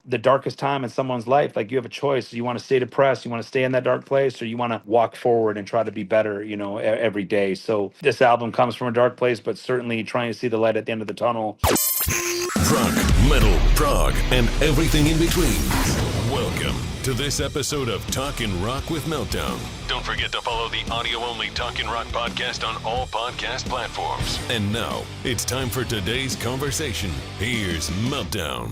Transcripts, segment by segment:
the darkest time in someone's life, like you have a choice. You want to stay depressed, you want to stay in that dark place, or you want to walk forward and try to be better, every day. So this album comes from a dark place, but certainly trying to see the light at the end of the tunnel. Rock, metal, prog, and everything in between. Welcome to this episode of Talkin' Rock with Meltdown. Don't forget to follow the audio-only Talkin' Rock podcast on all podcast platforms. And now, it's time for today's conversation. Here's Meltdown.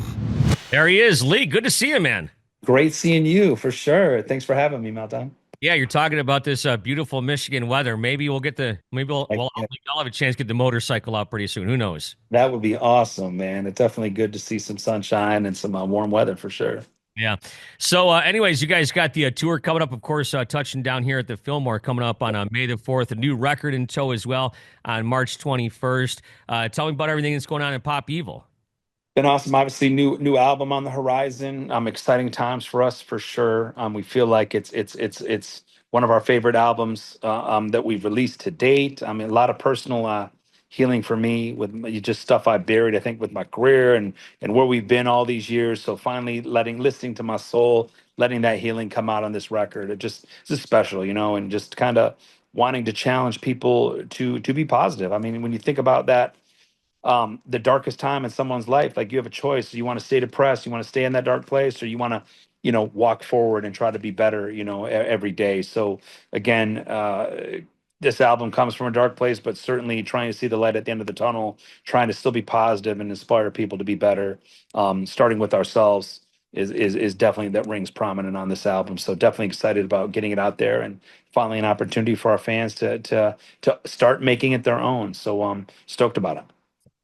There he is, Leigh. Good to see you, man. Great seeing you, for sure. Thanks for having me, Meltdown. Yeah, you're talking about this beautiful Michigan weather. Maybe I'll have a chance to get the motorcycle out pretty soon. Who knows? That would be awesome, man. It's definitely good to see some sunshine and some warm weather for sure. Yeah. So anyways, you guys got the tour coming up, of course, touching down here at the Fillmore coming up on May the 4th, a new record in tow as well on March 21st. Tell me about everything that's going on in Pop Evil. Been awesome. Obviously, new album on the horizon. Exciting times for us for sure. We feel like it's one of our favorite albums that we've released to date. I mean, a lot of personal healing for me with just stuff I buried, I think, with my career and where we've been all these years. So finally listening to my soul, letting that healing come out on this record. It's just special, and just kind of wanting to challenge people to be positive. I mean, when you think about that, the darkest time in someone's life, like you have a choice. You want to stay depressed, you want to stay in that dark place, or you want to, walk forward and try to be better, every day. So again, this album comes from a dark place, but certainly trying to see the light at the end of the tunnel, trying to still be positive and inspire people to be better. Starting with ourselves is definitely, that rings prominent on this album. So definitely excited about getting it out there and finally an opportunity for our fans to start making it their own. So stoked about it.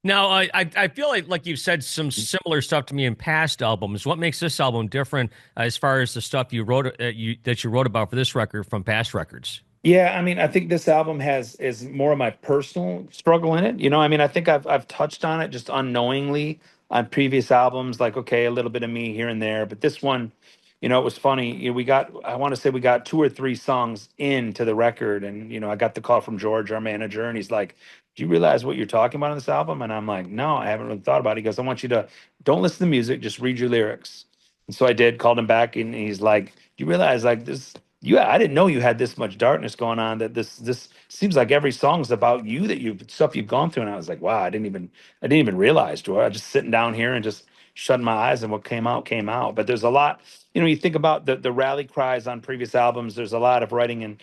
Now, I feel like you've said some similar stuff to me in past albums. What makes this album different as far as the stuff you wrote that you wrote about for this record from past records? Yeah, I mean, I think this album is more of my personal struggle in it. I mean, I think I've touched on it just unknowingly on previous albums, like, okay, a little bit of me here and there, but this one, it was funny. I want to say we got 2 or 3 songs into the record, and I got the call from George, our manager, and he's like, "Do you realize what you're talking about on this album?" And I'm like, "No, I haven't really thought about it." He goes, "I want you to don't listen to the music, just read your lyrics." And so I did, called him back, and he's like, "Do you realize like this? I didn't know you had this much darkness going on. That this seems like every song's about you, stuff you've gone through." And I was like, "Wow, I didn't even realize, George. I was just sitting down here and just shutting my eyes, and what came out came out." But there's a lot. You think about the rally cries on previous albums. There's a lot of writing in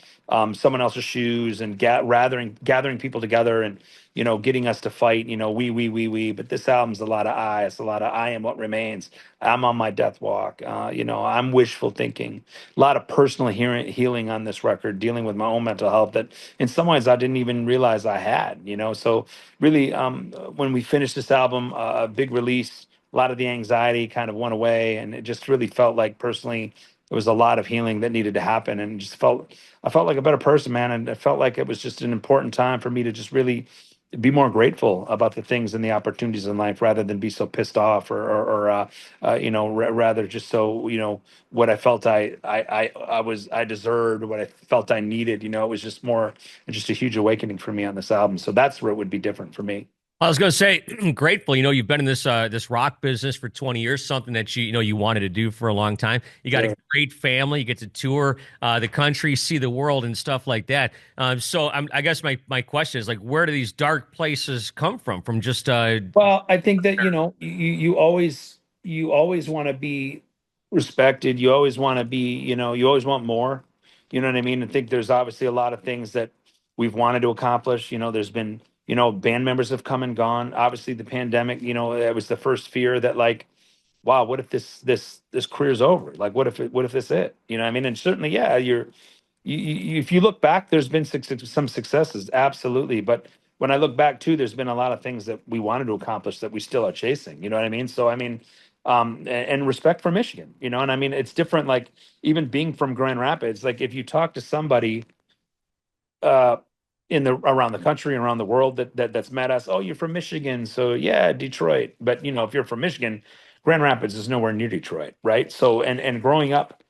someone else's shoes and gathering people together and getting us to fight. We. But this album's a lot of I. It's a lot of I am what remains. I'm on my death walk. I'm wishful thinking. A lot of personal healing on this record, dealing with my own mental health that in some ways I didn't even realize I had. So really, when we finished this album, a big release. A lot of the anxiety kind of went away, and it just really felt like personally there was a lot of healing that needed to happen, and I felt like a better person, man, and I felt like it was just an important time for me to just really be more grateful about the things and the opportunities in life rather than be so pissed off or rather just so what I felt I deserved, what I felt I needed. It was just a huge awakening for me on this album. So that's where it would be different for me. I was going to say, grateful. You've been in this rock business for 20 years, something that you wanted to do for a long time. You got a great family. You get to tour the country, see the world, and stuff like that. So I guess my question is, like, where do these dark places come from? From just well, I think that you always want to be respected. You always want to be you always want more. You know what I mean? I think there's obviously a lot of things that we've wanted to accomplish. There's been band members have come and gone. Obviously, the pandemic, it was the first fear that, like, wow, what if this career's over? Like, what if this it? You know what I mean? And certainly, yeah, if you look back, there's been some successes, absolutely. But when I look back too, there's been a lot of things that we wanted to accomplish that we still are chasing. You know what I mean? So I mean, and respect for Michigan. And I mean, it's different. Like, even being from Grand Rapids, like if you talk to somebody, around the country, around the world that's met us. Oh, you're from Michigan, so yeah, Detroit. But if you're from Michigan, Grand Rapids is nowhere near Detroit, right? So and growing up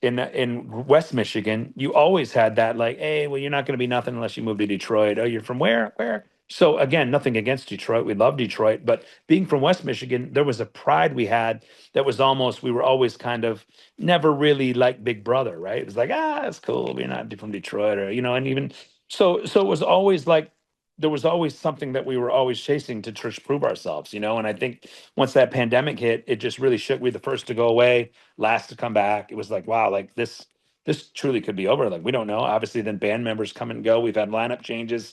in West Michigan, you always had that, like, hey, well, you're not going to be nothing unless you move to Detroit. Oh, you're from where? Where? So again, nothing against Detroit. We love Detroit, but being from West Michigan, there was a pride we had that was almost, we were always kind of never really like Big Brother, right? It was like, it's cool. We're not from Detroit, or, and even so it was always like there was always something that we were always chasing to prove ourselves, and I think once that pandemic hit, it just really shook. We were the first to go away, last to come back. It was like, wow, like this truly could be over. Like, we don't know. Obviously, then band members come and go. We've had lineup changes,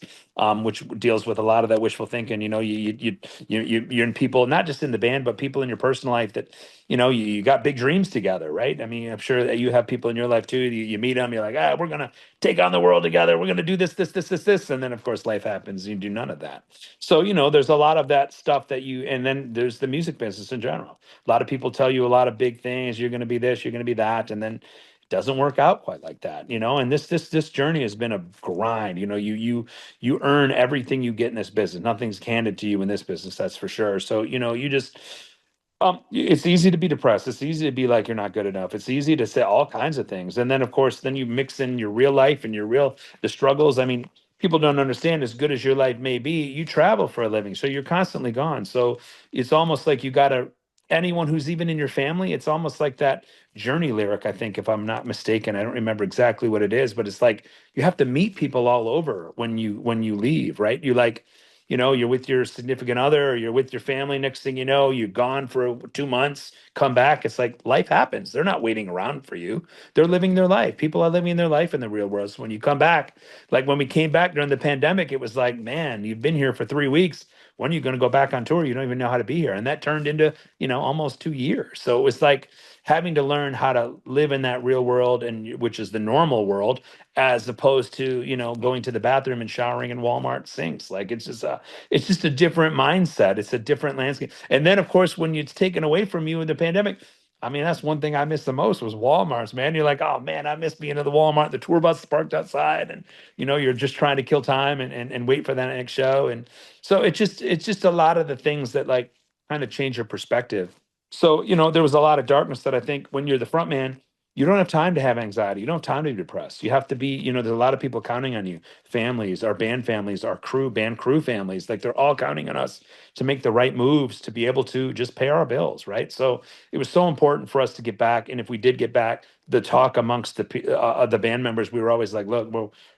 which deals with a lot of that wishful thinking. You're in people, not just in the band, but people in your personal life that, you got big dreams together, right? I mean, I'm sure that you have people in your life too. You meet them, you're like, we're gonna take on the world together. We're gonna do this, and then of course life happens. You do none of that. So there's a lot of that stuff and then there's the music business in general. A lot of people tell you a lot of big things. You're gonna be this, you're gonna be that, and then doesn't work out quite like that, and this journey has been a grind. You earn everything you get in this business. Nothing's handed to you in this business, that's for sure. So you just it's easy to be depressed. It's easy to be like you're not good enough. It's easy to say all kinds of things, and then of course then you mix in your real life and the struggles. I mean, people don't understand, as good as your life may be, you travel for a living, so you're constantly gone. So it's almost like you gotta, anyone who's even in your family, it's almost like that Journey lyric, I think, if I'm not mistaken. I don't remember exactly what it is, but it's like you have to meet people all over when you leave, right? You like, you're with your significant other, or you're with your family. Next thing you know, you're gone for 2 months, come back. It's like life happens. They're not waiting around for you. They're living their life. People are living their life in the real world. So when you come back, like when we came back during the pandemic, it was like, man, you've been here for 3 weeks. When are you going to go back on tour? You don't even know how to be here. And that turned into, almost 2 years. So it was like having to learn how to live in that real world, and which is the normal world, as opposed to, going to the bathroom and showering in Walmart sinks. Like it's just a different mindset. It's a different landscape. And then of course, when it's taken away from you in the pandemic, I mean, that's one thing I missed the most was Walmarts, man. You're like, oh man, I miss being at the Walmart, the tour bus parked outside, and you're just trying to kill time and wait for that next show. And so it's just a lot of the things that like kind of change your perspective. So, there was a lot of darkness that I think when you're the front man, you don't have time to have anxiety. You don't have time to be depressed. You have to be, there's a lot of people counting on you. Families, our band families, our band crew families, like they're all counting on us to make the right moves to be able to just pay our bills, right? So it was so important for us to get back. And if we did get back, the talk amongst the band members, we were always like, look,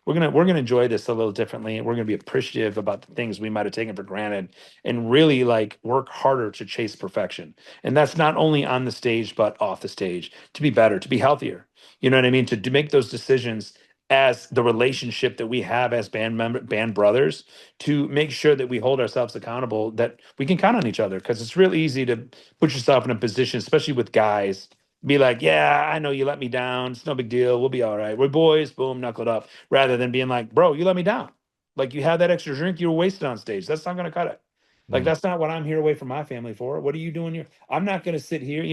we're gonna enjoy this a little differently, and we're gonna be appreciative about the things we might have taken for granted, and really like work harder to chase perfection. And that's not only on the stage but off the stage, to be better, to be healthier. You know what I mean? To make those decisions as the relationship that we have as band brothers, to make sure that we hold ourselves accountable, that we can count on each other, because it's real easy to put yourself in a position, especially with guys, be like, yeah, I know you let me down. It's no big deal. We'll be all right. We're boys. Boom, knuckle it up. Rather than being like, bro, you let me down. Like, you had that extra drink, you were wasted on stage. That's not going to cut it. Like, Mm. that's not what I'm here away from my family for. What are you doing here? I'm not going to sit here.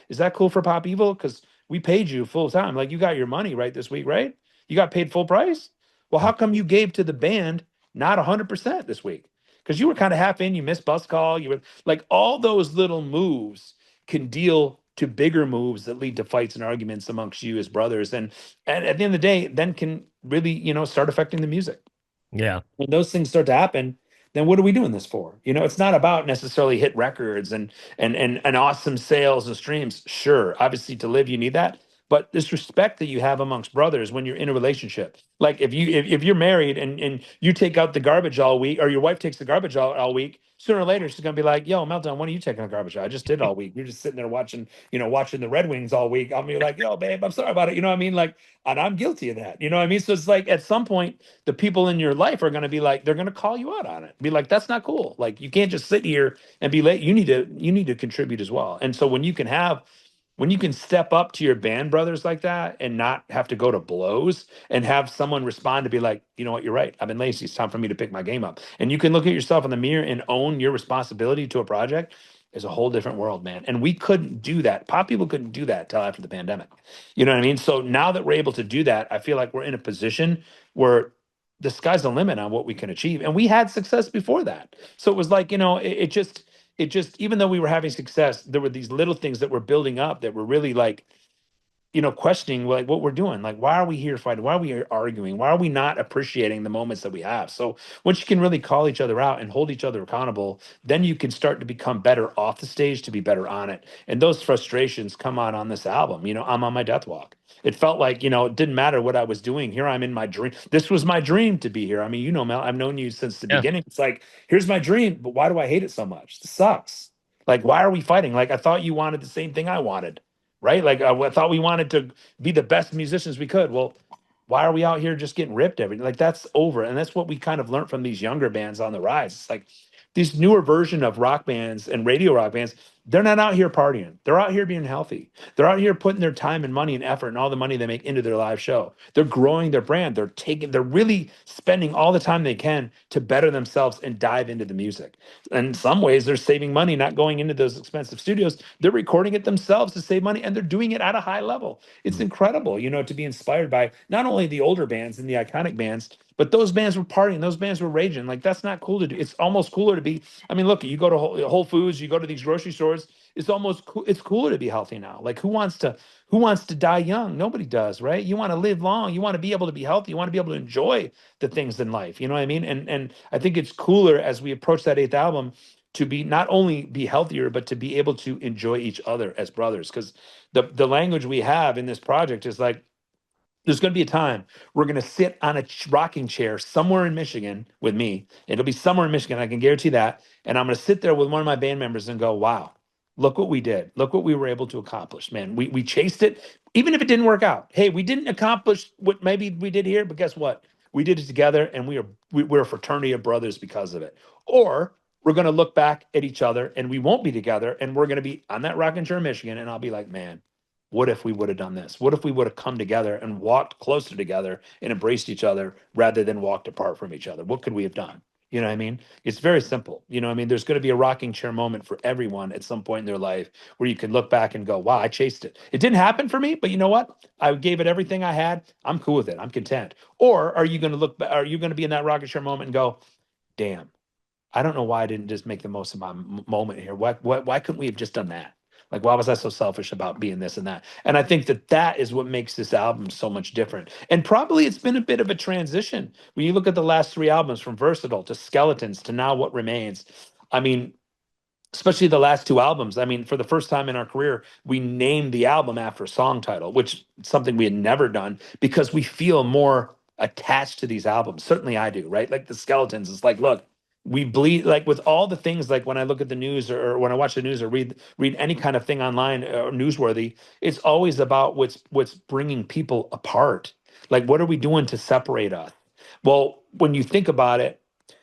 Is that cool for Pop Evil? Because we paid you full time. Like, you got your money right this week, right? You got paid full price. Well, how come you gave to the band not 100% this week? Because you were kind of half in. You missed bus call. You were like, all those little moves can deal to bigger moves that lead to fights and arguments amongst you as brothers, and at the end of the day, then can really start affecting the music. Yeah. When those things start to happen, then what are we doing this for? It's not about necessarily hit records and awesome sales and streams. Sure, obviously to live you need that, but this respect that you have amongst brothers when you're in a relationship. Like if you're married and you take out the garbage all week, or your wife takes the garbage out all week, sooner or later she's gonna be like, "Yo, Meltdown, when are you taking the garbage out? I just did all week. You're just sitting there watching the Red Wings all week." I'll be like, "Yo, babe, I'm sorry about it." You know what I mean? Like, and I'm guilty of that. You know what I mean? So it's like at some point the people in your life are going to be like, they're going to call you out on it, be like, that's not cool. Like, you can't just sit here and be late. You need to contribute as well. And so when you can step up to your band brothers like that and not have to go to blows, and have someone respond to be like, you know what, you're right, I've been lazy, it's time for me to pick my game up, and you can look at yourself in the mirror and own your responsibility to a project, is a whole different world, man. And we couldn't do that. Pop people couldn't do that till after the pandemic. You know what I mean? So now that we're able to do that, I feel like we're in a position where the sky's the limit on what we can achieve. And we had success before that. So it was like, it just, even though we were having success, there were these little things that were building up that were really like questioning like what we're doing. Like, why are we here fighting? Why are we arguing? Why are we not appreciating the moments that we have? So once you can really call each other out and hold each other accountable, then you can start to become better off the stage to be better on it. And those frustrations come out on this album. I'm on my death walk. It felt like, it didn't matter what I was doing. Here I'm in my dream. This was my dream to be here. I mean, Mel, I've known you since the Yeah. beginning. It's like, here's my dream, but why do I hate it so much? This sucks. Like, why are we fighting? Like, I thought you wanted the same thing I wanted, right? Like, I thought we wanted to be the best musicians we could. Well, why are we out here just getting ripped every like that's over? And that's what we kind of learned from these younger bands on the rise. It's like these newer version of rock bands and radio rock bands, they're not out here partying. They're out here being healthy. They're out here putting their time and money and effort and all the money they make into their live show. They're growing their brand. They're really spending all the time they can to better themselves and dive into the music. And in some ways, they're saving money, not going into those expensive studios. They're recording it themselves to save money, and they're doing it at a high level. It's incredible, to be inspired by not only the older bands and the iconic bands, but those bands were partying, those bands were raging. Like, that's not cool to do. It's almost cooler to be. I mean, look, you go to Whole Foods, you go to these grocery stores. It's almost cool. It's cooler to be healthy now. Like, who wants to die young? Nobody does, right? You want to live long. You want to be able to be healthy. You want to be able to enjoy the things in life. You know what I mean? And I think it's cooler as we approach that eighth album to be not only be healthier, but to be able to enjoy each other as brothers. Because the language we have in this project is like, there's going to be a time we're going to sit on a rocking chair somewhere in Michigan with me. It'll be somewhere in Michigan. I can guarantee that. And I'm going to sit there with one of my band members and go, wow, look what we did. Look what we were able to accomplish, man. We chased it, even if it didn't work out. Hey, we didn't accomplish what maybe we did here, but guess what? We did it together, and we're a fraternity of brothers because of it. Or we're going to look back at each other and we won't be together, and we're going to be on that rocking chair in Michigan, and I'll be like, man, what if we would have done this? What if we would have come together and walked closer together and embraced each other rather than walked apart from each other? What could we have done? You know what I mean? It's very simple. You know what I mean? There's going to be a rocking chair moment for everyone at some point in their life where you can look back and go, wow, I chased it. It didn't happen for me, but you know what? I gave it everything I had. I'm cool with it. I'm content. Or are you going to are you going to be in that rocking chair moment and go, damn, I don't know why I didn't just make the most of my moment here. Why couldn't we have just done that? Like, why was I so selfish about being this and that? And I think that is what makes this album so much different. And probably it's been a bit of a transition. When you look at the last three albums, from Versatile to Skeletons to now What Remains, I mean, especially the last two albums. I mean, for the first time in our career, we named the album after a song title, which is something we had never done because we feel more attached to these albums. Certainly I do, right? Like the Skeletons, it's like, look, we bleed like with all the things, like when I look at the news or when I watch the news or read any kind of thing online or newsworthy, it's always about what's bringing people apart. Like, what are we doing to separate us? Well, when you think about it,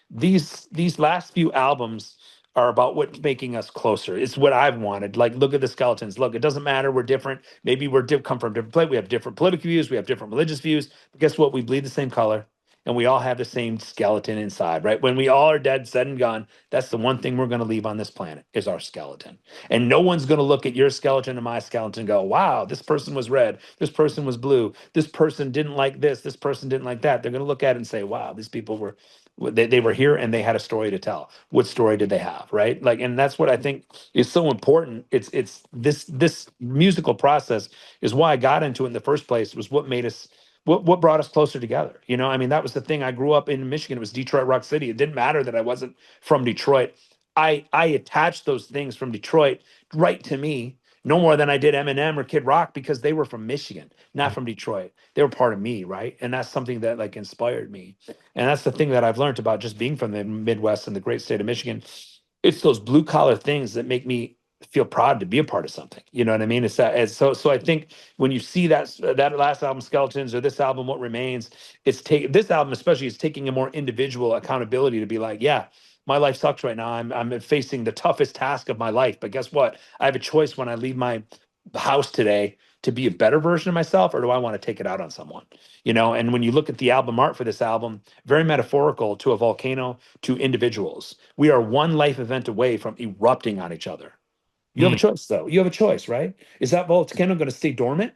these last few albums are about what's making us closer. It's what I've wanted. Like, look at the Skeletons. Look, it doesn't matter. We're different. Maybe come from different place. We have different political views. We have different religious views. But guess what? We bleed the same color, and we all have the same skeleton inside, right? When we all are dead, said and gone, that's the one thing we're going to leave on this planet is our skeleton. And no one's going to look at your skeleton and my skeleton and go, wow, this person was red. This person was blue. This person didn't like this. This person didn't like that. They're going to look at it and say, wow, these people they were here and they had a story to tell. What story did they have, right? Like, and that's what I think is so important. It's this musical process is why I got into it in the first place. Was what made us what brought us closer together. I mean, that was the thing. I grew up in Michigan. It was Detroit Rock City. It didn't matter that I wasn't from Detroit. I attached those things from Detroit right to me, no more than I did Eminem or Kid Rock, because they were from Michigan, not from Detroit. They were part of me, right? And that's something that like inspired me. And that's the thing that I've learned about just being from the Midwest and the great state of Michigan. It's those blue collar things that make me feel proud to be a part of something. You know what I mean? It's that. So I think when you see that last album, Skeletons, or this album, What Remains, this album especially is taking a more individual accountability to be like, yeah, my life sucks right now. I'm facing the toughest task of my life. But guess what? I have a choice when I leave my house today to be a better version of myself, or do I want to take it out on someone? And when you look at the album art for this album, very metaphorical to a volcano, to individuals. We are one life event away from erupting on each other. You have a choice, though. You have a choice, right? Is that volcano going to stay dormant?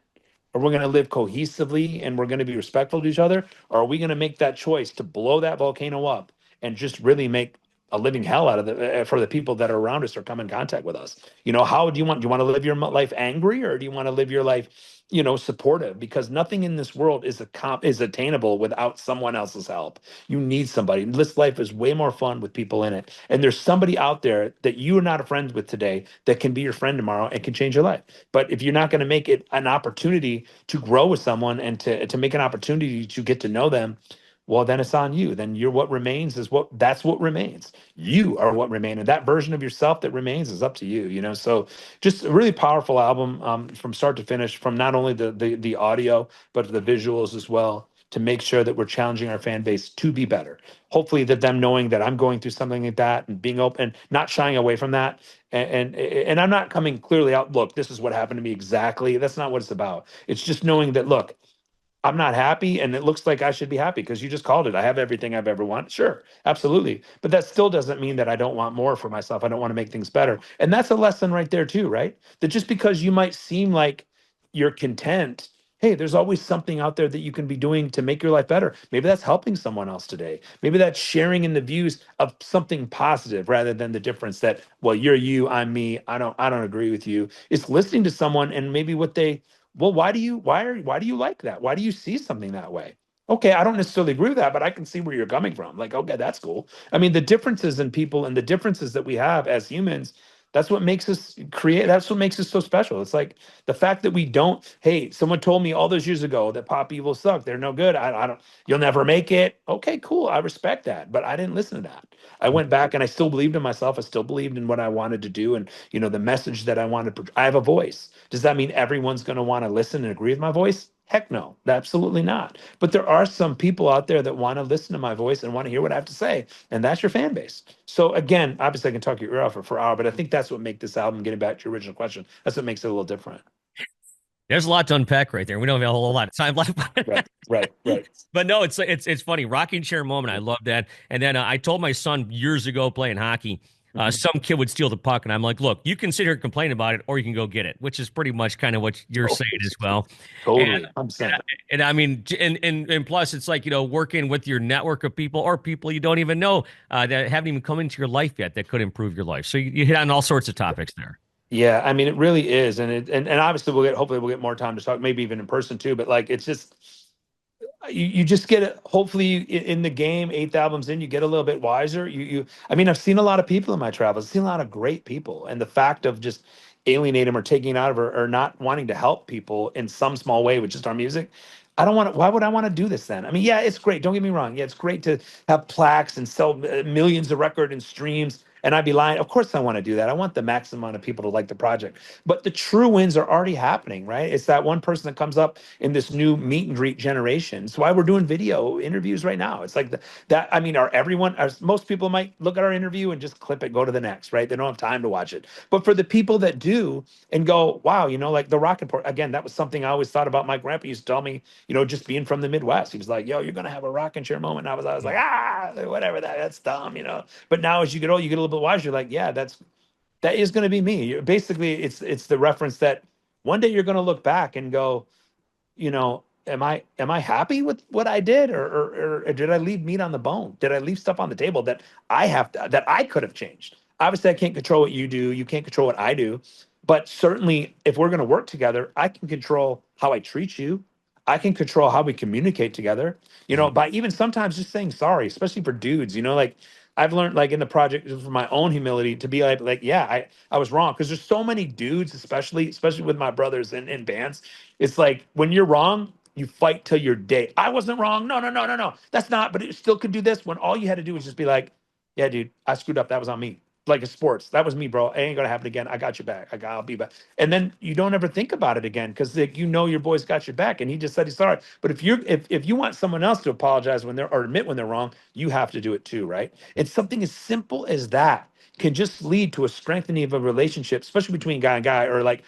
Or we're going to live cohesively and we're going to be respectful to each other? Or are we going to make that choice to blow that volcano up and just really make a living hell out of the for the people that are around us or come in contact with us. How do you want to live your life angry, or do you want to live your life, supportive? Because nothing in this world is attainable without someone else's help. You need somebody. This life is way more fun with people in it. And there's somebody out there that you are not friends with today that can be your friend tomorrow and can change your life. But if you're not going to make it an opportunity to grow with someone and to make an opportunity to get to know them, well, then it's on you. Then what remains is that's what remains. You are what remain. And that version of yourself that remains is up to you. So just a really powerful album, from start to finish, from not only the audio, but the visuals as well, to make sure that we're challenging our fan base to be better. Hopefully that them knowing that I'm going through something like that and being open and not shying away from that. And I'm not coming clearly out, look, this is what happened to me exactly. That's not what it's about. It's just knowing that, look, I'm not happy, and it looks like I should be happy because you just called it. I have everything I've ever wanted. Sure, absolutely. But that still doesn't mean that I don't want more for myself. I don't want to make things better. And that's a lesson right there too, right? That just because you might seem like you're content, hey, there's always something out there that you can be doing to make your life better. Maybe that's helping someone else today. Maybe that's sharing in the views of something positive rather than the difference that, well, you're you, I'm me. I don't agree with you. It's listening to someone and maybe well, why do you like that? Why do you see something that way? Okay, I don't necessarily agree with that, but I can see where you're coming from. Like, okay, that's cool. I mean, the differences in people and the differences that we have as humans, that's what makes us so special. It's like the fact that we don't, hey, someone told me all those years ago that pop evil suck. They're no good. I don't, you'll never make it. Okay, cool. I respect that. But I didn't listen to that. I went back and I still believed in myself. I still believed in what I wanted to do and, the message that I wanted. I have a voice. Does that mean everyone's going to want to listen and agree with my voice? Heck no, absolutely not. But there are some people out there that want to listen to my voice and want to hear what I have to say, and that's your fan base. So again, obviously I can talk your ear off for an hour, but I think that's what makes this album, getting back to your original question, that's what makes it a little different. There's a lot to unpack right there. We don't have a whole lot of time left. Right. But no, it's funny. Rocking chair moment. I love that. And then I told my son years ago playing hockey, some kid would steal the puck, and I'm like, look, you can sit here and complain about it, or you can go get it, which is pretty much kind of what you're saying as well. Totally. And I mean, and plus, it's like, working with your network of people or people you don't even know that haven't even come into your life yet that could improve your life. So you hit on all sorts of topics there. Yeah, I mean, it really is, and obviously hopefully we'll get more time to talk, maybe even in person too. But like, it's just you just get it. Hopefully, in the game, eighth albums in, you get a little bit wiser. I mean, I've seen a lot of people in my travels. I've seen a lot of great people, and the fact of just alienating them or taking out of or not wanting to help people in some small way with just our music. I don't want to. Why would I want to do this then? I mean, yeah, it's great. Don't get me wrong. Yeah, it's great to have plaques and sell millions of record and streams. And I'd be lying. Of course, I want to do that. I want the maximum amount of people to like the project. But the true wins are already happening, right? It's that one person that comes up in this new meet and greet generation. It's why we're doing video interviews right now. It's like that. I mean, most people might look at our interview and just clip it, go to the next, right? They don't have time to watch it. But for the people that do and go, wow, like the Rock Report, again, that was something I always thought about. My grandpa used to tell me, just being from the Midwest, he was like, yo, you're going to have a rocking chair moment. And I was like, whatever, that's dumb. But now as you get old, you get a little bit wiser. You're like, yeah, that is going to be me. Basically, it's the reference that one day you're going to look back and go, am I happy with what I did, or did I leave meat on the bone? Did I leave stuff on the table that that I could have changed? Obviously, I can't control what you do. You can't control what I do. But certainly, if we're going to work together, I can control how I treat you. I can control how we communicate together, by even sometimes just saying sorry, especially for dudes, like I've learned, like in the project, just for my own humility, to be like, yeah, I was wrong. Cause there's so many dudes, especially with my brothers in bands. It's like, when you're wrong, you fight till you're dead. I wasn't wrong. No. That's not, but it still could do this, when all you had to do was just be like, yeah, dude, I screwed up. That was on me. Like in sports, that was me, bro. It ain't gonna happen again. I got your back. I'll be back. And then you don't ever think about it again because your boy's got your back, and he just said he's sorry. But if you want someone else to apologize or admit when they're wrong, you have to do it too, right? And something as simple as that can just lead to a strengthening of a relationship, especially between guy and guy, or like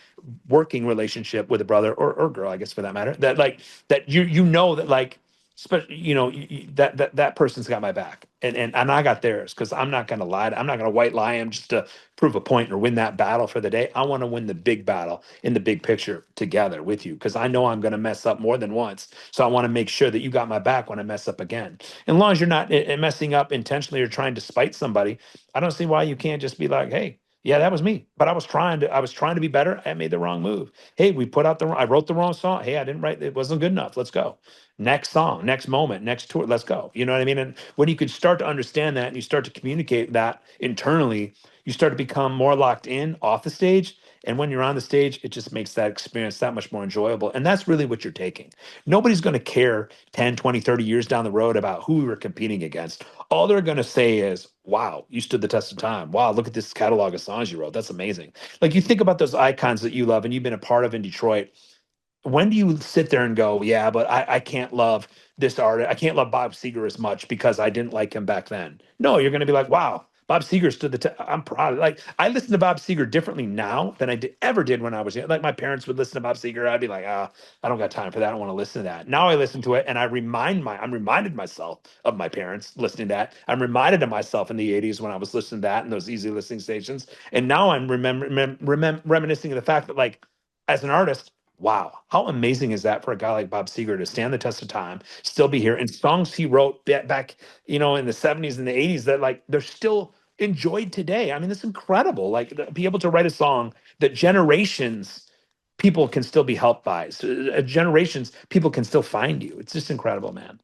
working relationship with a brother or girl, I guess, for that matter. That like that that like that person's got my back, and I got theirs, because I'm not going to lie. I'm not going to white lie him just to prove a point or win that battle for the day. I want to win the big battle in the big picture together with you, because I know I'm going to mess up more than once. So I want to make sure that you got my back when I mess up again. As long as you're not messing up intentionally or trying to spite somebody, I don't see why you can't just be like, hey. Yeah, that was me. But I was trying to be better. I made the wrong move. Hey, I wrote the wrong song. Hey, I didn't write, it wasn't good enough. Let's go. Next song, next moment, next tour, let's go. You know what I mean? And when you could start to understand that and you start to communicate that internally, you start to become more locked in off the stage. And when you're on the stage, it just makes that experience that much more enjoyable. And that's really what you're taking. Nobody's going to care 10, 20, 30 years down the road about who we were competing against. All they're going to say is, wow, you stood the test of time. Wow, look at this catalog of songs you wrote. That's amazing. Like, you think about those icons that you love and you've been a part of in Detroit. When do you sit there and go, yeah, but I can't love this artist. I can't love Bob Seger as much because I didn't like him back then. No, you're going to be like, wow, Bob Seger stood the test. I'm proud. Like, I listen to Bob Seger differently now than ever did when I was young. Like, my parents would listen to Bob Seger. I'd be like, I don't got time for that. I don't want to listen to that. Now I listen to it and I'm reminded myself of my parents listening to that. I'm reminded of myself in the 80s when I was listening to that and those easy listening stations. And now I'm reminiscing of the fact that, like, as an artist, wow, how amazing is that for a guy like Bob Seger to stand the test of time, still be here, and songs he wrote back, in the 70s and the 80s that, like, they're still enjoyed today. I mean, it's incredible. Like, be able to write a song that generations people can still be helped by. So, generations people can still find you. It's just incredible, man.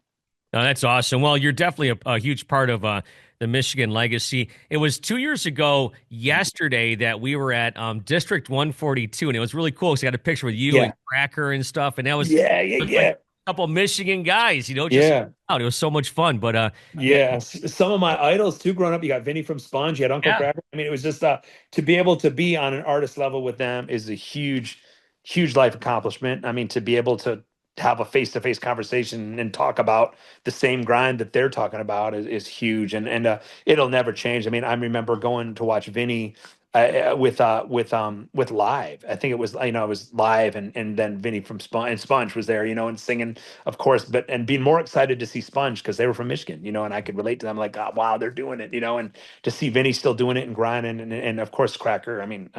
No, that's awesome. Well, you're definitely a huge part of the Michigan legacy. It was 2 years ago yesterday that we were at District 142, and it was really cool because I got a picture with you and Yeah. Cracker and stuff, and that was, Yeah, yeah, it was like yeah. a couple Michigan guys, just Yeah. out. It was so much fun. But yeah, Yes, some of my idols too growing up. You got Vinny from Sponge, you had Uncle yeah. Cracker. I mean, it was just to be able to be on an artist level with them is a huge, huge life accomplishment. I mean, to be able to have a face-to-face conversation and talk about the same grind that they're talking about is huge, and it'll never change. I mean, I remember going to watch Vinny with Live. I think it was, it was Live, and then Vinny from Sponge, and Sponge was there, and singing, of course, and being more excited to see Sponge because they were from Michigan, and I could relate to them, like, oh, wow, they're doing it, and to see Vinny still doing it and grinding, and of course Cracker. I mean,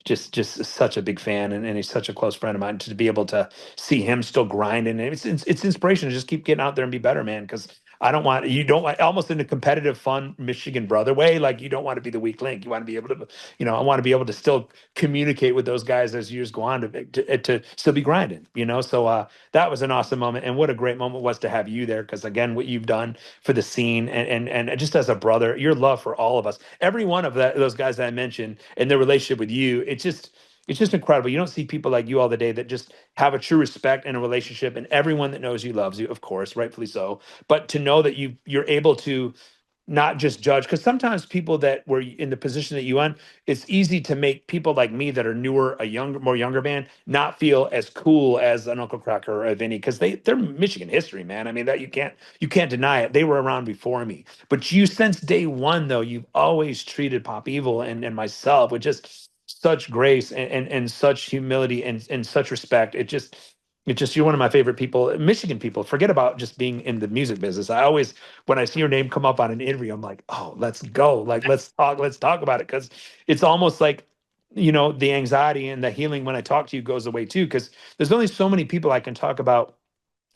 just such a big fan, and he's such a close friend of mine. To be able to see him still grinding, and it's inspiration to just keep getting out there and be better, man. Because you don't want, almost in a competitive, fun Michigan brother way. Like, you don't want to be the weak link. You want to be able to, I want to be able to still communicate with those guys as years go on to still be grinding, So that was an awesome moment. And what a great moment was to have you there. Because again, what you've done for the scene, and just as a brother, your love for all of us, every one of those guys that I mentioned, and their relationship with you, it's just incredible. You don't see people like you all the day that just have a true respect and a relationship, and everyone that knows you loves you, of course, rightfully so. But to know that you're able to not just judge, because sometimes people that were in the position that you on, it's easy to make people like me that are newer, more younger band, not feel as cool as an Uncle Cracker or a Vinny, because they're Michigan history, man. I mean, that you can't deny it. They were around before me. But you, since day one, though, you've always treated Pop Evil and myself with just such grace and such humility and such respect. It just you're one of my favorite people, Michigan people. Forget about just being in the music business. I always, when I see your name come up on an interview, I'm like, oh, let's go. Like, let's talk about it. Because it's almost like, the anxiety and the healing when I talk to you goes away too. Because there's only so many people I can talk about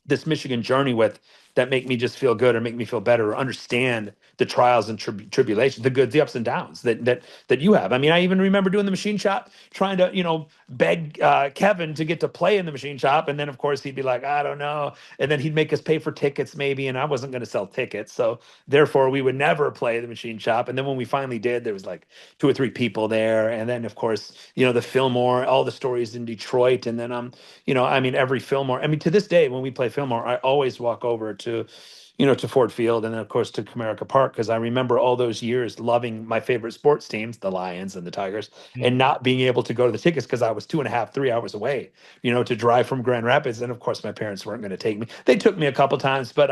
this Michigan journey with that make me just feel good or make me feel better or understand the trials and tribulations, the good, the ups and downs that you have. I mean, I even remember doing the machine shop, trying to, beg Kevin to get to play in the machine shop. And then of course he'd be like, I don't know. And then he'd make us pay for tickets maybe. And I wasn't going to sell tickets. So therefore we would never play the machine shop. And then when we finally did, there was like 2 or 3 people there. And then of course, the Fillmore, all the stories in Detroit. And then, I mean, every Fillmore, I mean, to this day, when we play Fillmore, I always walk over to Ford Field, and then of course to Comerica Park, because I remember all those years loving my favorite sports teams, the Lions and the Tigers, and not being able to go to the tickets because I was 2.5, 3 hours away, to drive from Grand Rapids. And of course, my parents weren't going to take me. They took me a couple times, but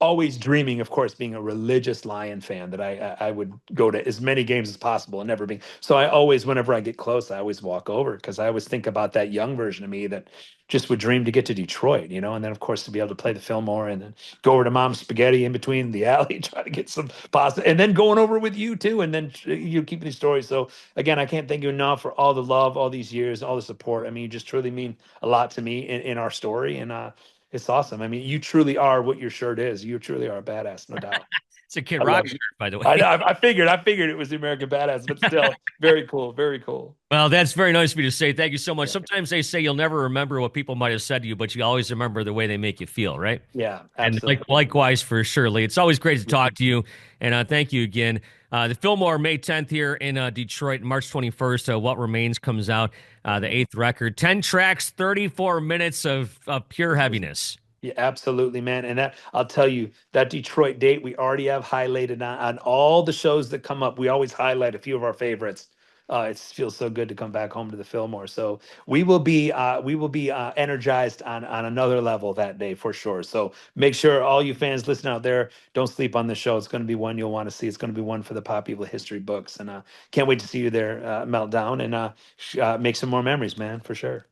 always dreaming, of course, being a religious Lion fan, that I would go to as many games as possible and never being. So I always, whenever I get close, I always walk over because I always think about that young version of me that just would dream to get to Detroit, and then of course to be able to play the Fillmore and then go over to Mom's Spaghetti in between the alley, try to get some pasta, and then going over with you too, and then you keeping these stories. So again, I can't thank you enough for all the love, all these years, all the support. I mean, you just truly mean a lot to me in our story, and it's awesome. I mean, you truly are what your shirt is. You truly are a badass, no doubt. It's a Kid I Rock love shirt, it. by the I way. know. I figured it was the American Badass, but still, very cool. Very cool. Well, that's very nice of you to say. Thank you so much. Yeah. Sometimes they say you'll never remember what people might have said to you, but you always remember the way they make you feel, right? Yeah. And Absolutely. likewise for Shirley. It's always great to talk to you, and thank you again. The Fillmore May 10th here in Detroit, March 21st. What Remains comes out, the eighth record, 10 tracks, 34 minutes of pure heaviness. Yeah, absolutely, man. And that I'll tell you, that Detroit date we already have highlighted on all the shows that come up. We always highlight a few of our favorites. It feels so good to come back home to the Fillmore. So we will be energized on another level that day for sure. So make sure all you fans listening out there, don't sleep on the show. It's going to be one you'll want to see. It's going to be one for the popular history books, and can't wait to see you there, Meltdown, and make some more memories, man, for sure.